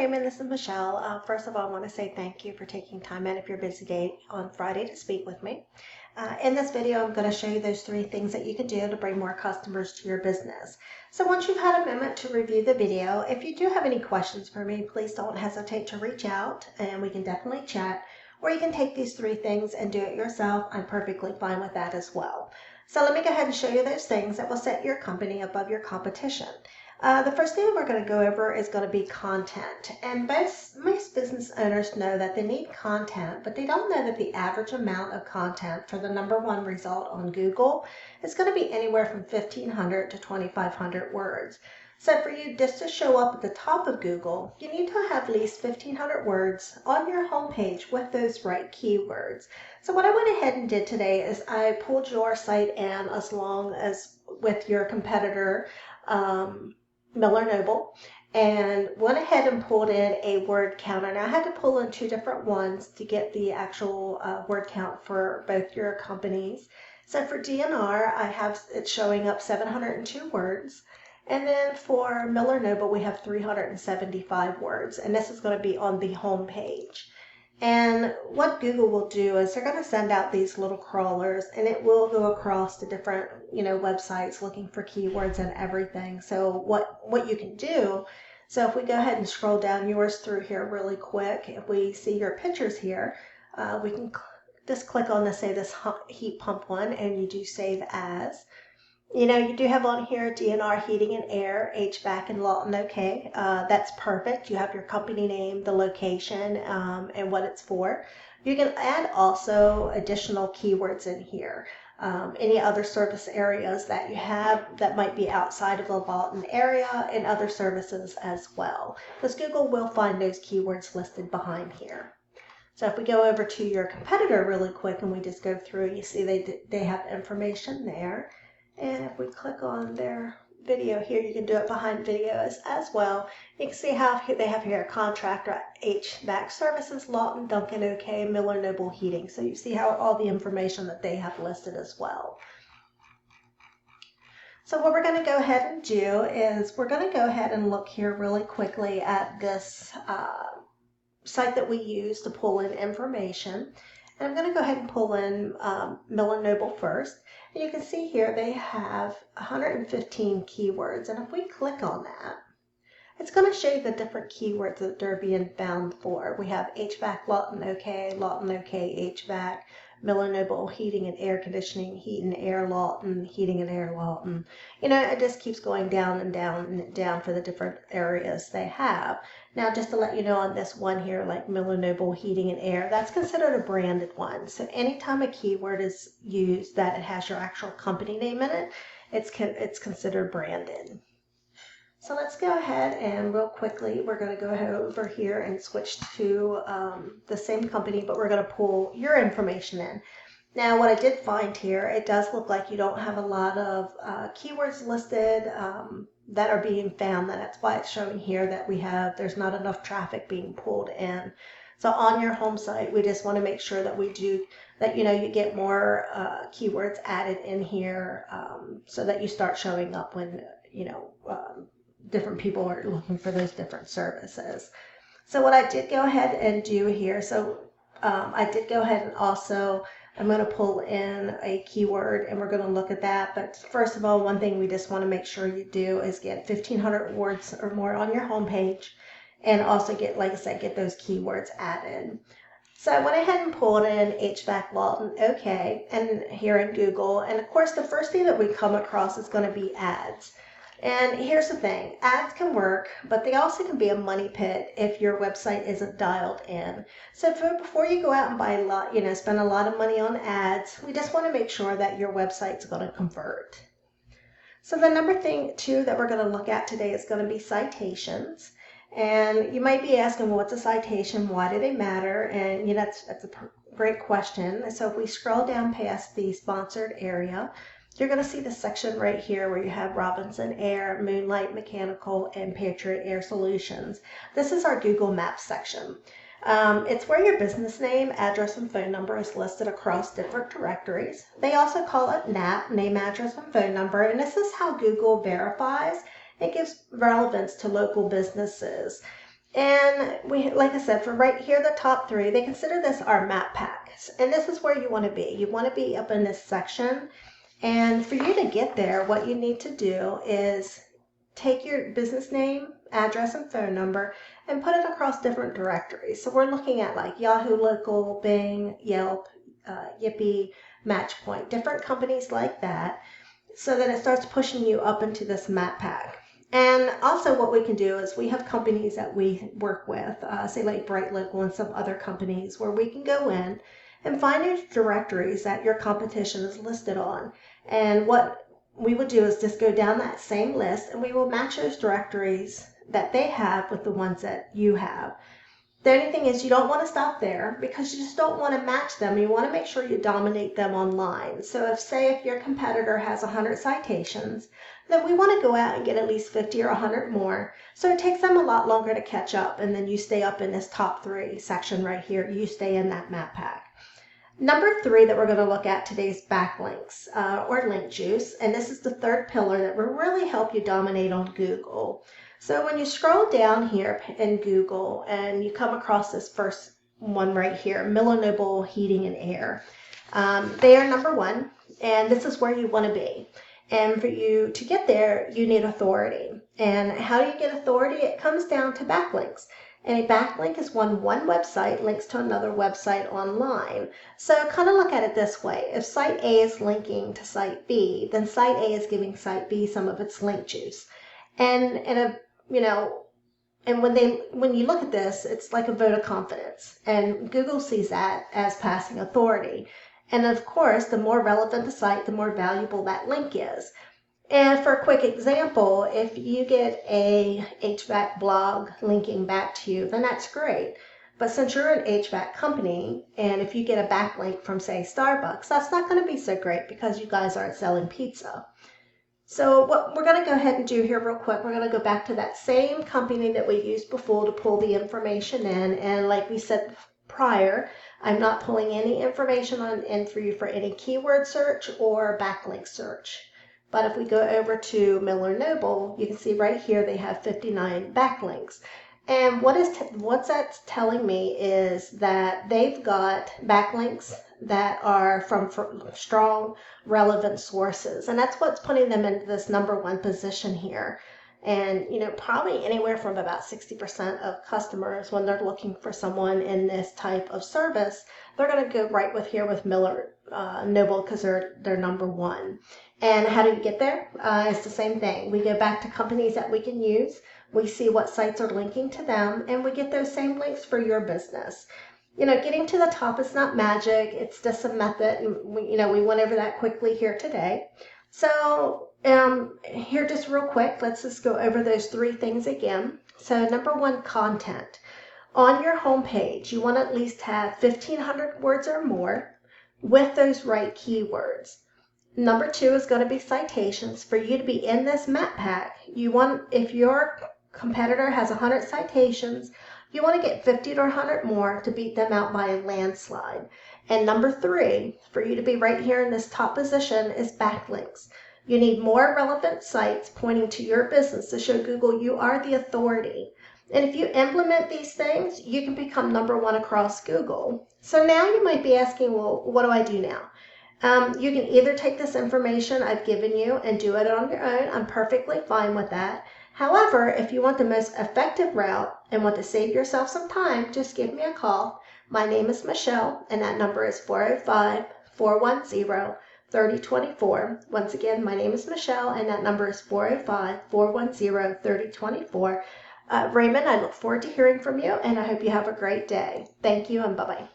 Raymond, this is Michelle. First of all, I want to say thank you for taking time out of your busy day on Friday to speak with me. In this video, I'm going to show you those 3 things that you can do to bring more customers to your business. So once you've had a moment to review the video, if you do have any questions for me, please don't hesitate to reach out and we can definitely chat. Or you can take these 3 things and do it yourself. I'm perfectly fine with that as well. So let me go ahead and show you those things that will set your company above your competition. The first thing we're going to go over is going to be content. And most business owners know that they need content, but they don't know that the average amount of content for the #1 result on Google is going to be anywhere from 1,500 to 2,500 words. So for you just to show up at the top of Google, you need to have at least 1,500 words on your homepage with those right keywords. So what I went ahead and did today is I pulled your site in as long as with your competitor, Miller Noble, and went ahead and pulled in a word counter. Now I had to pull in 2 different ones to get the actual word count for both your companies. So for DNR, I have it showing up 702 words. And then for Miller Noble, we have 375 words, and this is going to be on the home page. And what Google will do is they're going to send out these little crawlers, and it will go across to different, websites looking for keywords and everything. So what you can do, so if we go ahead and scroll down yours through here really quick, if we see your pictures here, we can just click on this heat pump one, and you do save as. You do have on here DNR Heating and Air, HVAC, and Lawton. Okay, that's perfect. You have your company name, the location, and what it's for. You can add also additional keywords in here. Any other service areas that you have that might be outside of the Lawton area and other services as well. Because Google will find those keywords listed behind here. So if we go over to your competitor really quick and we just go through, you see they have information there. And if we click on their video here, you can do it behind videos as well. You can see how they have here contractor HVAC services, Lawton, Duncan, OK, Miller Noble Heating. So you see how all the information that they have listed as well. So what we're going to go ahead and do is we're going to go ahead and look here really quickly at this site that we use to pull in information. And I'm going to go ahead and pull in Miller Noble first. And you can see here they have 115 keywords. And if we click on that, it's going to show you the different keywords that they're being found for. We have HVAC, Lawton OK, HVAC, Miller Noble Heating and Air Conditioning, Heat and Air Lawton, Heating and Air Lawton. It just keeps going down and down and down for the different areas they have. Now, just to let you know on this one here, like Miller Noble Heating and Air, that's considered a branded one. So anytime a keyword is used that it has your actual company name in it, it's considered branded. So let's go ahead and real quickly, we're going to go over here and switch to the same company, but we're going to pull your information in. Now, what I did find here, it does look like you don't have a lot of keywords listed that are being found. That's why it's showing here that there's not enough traffic being pulled in. So on your home site, we just want to make sure that you get more keywords added in here so that you start showing up when, different people are looking for those different services. So what I did go ahead and do here, I did go ahead and also, I'm going to pull in a keyword and we're going to look at that. But first of all, one thing we just want to make sure you do is get 1,500 words or more on your homepage and also get, like I said, get those keywords added. So I went ahead and pulled in HVAC Lawton OK and here in Google. And of course, the first thing that we come across is going to be ads. And here's the thing, ads can work, but they also can be a money pit if your website isn't dialed in. So before you go out and buy spend a lot of money on ads, we just want to make sure that your website's going to convert. So the number 2 that we're going to look at today is going to be citations. And you might be asking, well, what's a citation? Why do they matter? And that's a great question. So if we scroll down past the sponsored area, you're going to see the section right here where you have Robinson Air, Moonlight Mechanical, and Patriot Air Solutions. This is our Google Maps section. It's where your business name, address, and phone number is listed across different directories. They also call it NAP, name, address, and phone number, and this is how Google verifies and gives relevance to local businesses. And we, like I said, for right here, the top three, they consider this our map packs. And this is where you want to be. You want to be up in this section. And for you to get there, what you need to do is take your business name, address, and phone number and put it across different directories. So we're looking at like Yahoo Local, Bing, Yelp, Yippee, Matchpoint, different companies like that, so that it starts pushing you up into this map pack. And also what we can do is we have companies that we work with, say like Bright Local and some other companies, where we can go in and find those directories that your competition is listed on. And what we would do is just go down that same list and we will match those directories that they have with the ones that you have. The only thing is you don't want to stop there because you just don't want to match them. You want to make sure you dominate them online. So if your competitor has 100 citations, then we want to go out and get at least 50 or 100 more. So it takes them a lot longer to catch up, and then you stay up in this top three section right here. You stay in that map pack. Number three that we're going to look at today is backlinks or link juice. And this is the third pillar that will really help you dominate on Google. So when you scroll down here in Google and you come across this first one right here, Miller Noble Heating and Air, they are number one, and this is where you want to be. And for you to get there, you need authority. And how do you get authority? It comes down to backlinks. And a backlink is one website links to another website online. So kind of look at it this way. If site A is linking to site B, then site A is giving site B some of its link juice. And when you look at this, it's like a vote of confidence. And Google sees that as passing authority. And of course, the more relevant the site, the more valuable that link is. And for a quick example, if you get a HVAC blog linking back to you, then that's great. But since you're an HVAC company, and if you get a backlink from, say, Starbucks, that's not going to be so great because you guys aren't selling pizza. So what we're going to go ahead and do here real quick, we're going to go back to that same company that we used before to pull the information in. And like we said prior, I'm not pulling any information in for you for any keyword search or backlink search. But if we go over to Miller Noble, you can see right here they have 59 backlinks. And what's that's telling me is that they've got backlinks that are from strong, relevant sources. And that's what's putting them into this number one position here. And, probably anywhere from about 60% of customers, when they're looking for someone in this type of service, they're going to go right with here with Miller Noble because they're number one. And how do you get there? It's the same thing. We go back to companies that we can use. We see what sites are linking to them, and we get those same links for your business. Getting to the top is not magic. It's just a method. And we went over that quickly here today. So here, just real quick, let's just go over those three things again. So number one, content. On your homepage, you want to at least have 1,500 words or more with those right keywords. Number two is going to be citations. For you to be in this map pack, if your competitor has 100 citations, you want to get 50 to 100 more to beat them out by a landslide. And number three, for you to be right here in this top position, is backlinks. You need more relevant sites pointing to your business to show Google you are the authority. And if you implement these things, you can become number one across Google. So now you might be asking, well, what do I do now? You can either take this information I've given you and do it on your own. I'm perfectly fine with that. However, if you want the most effective route and want to save yourself some time, just give me a call. My name is Michelle, and that number is 405-410-3024. Once again, my name is Michelle, and that number is 405-410-3024. Raymond, I look forward to hearing from you, and I hope you have a great day. Thank you, and bye-bye.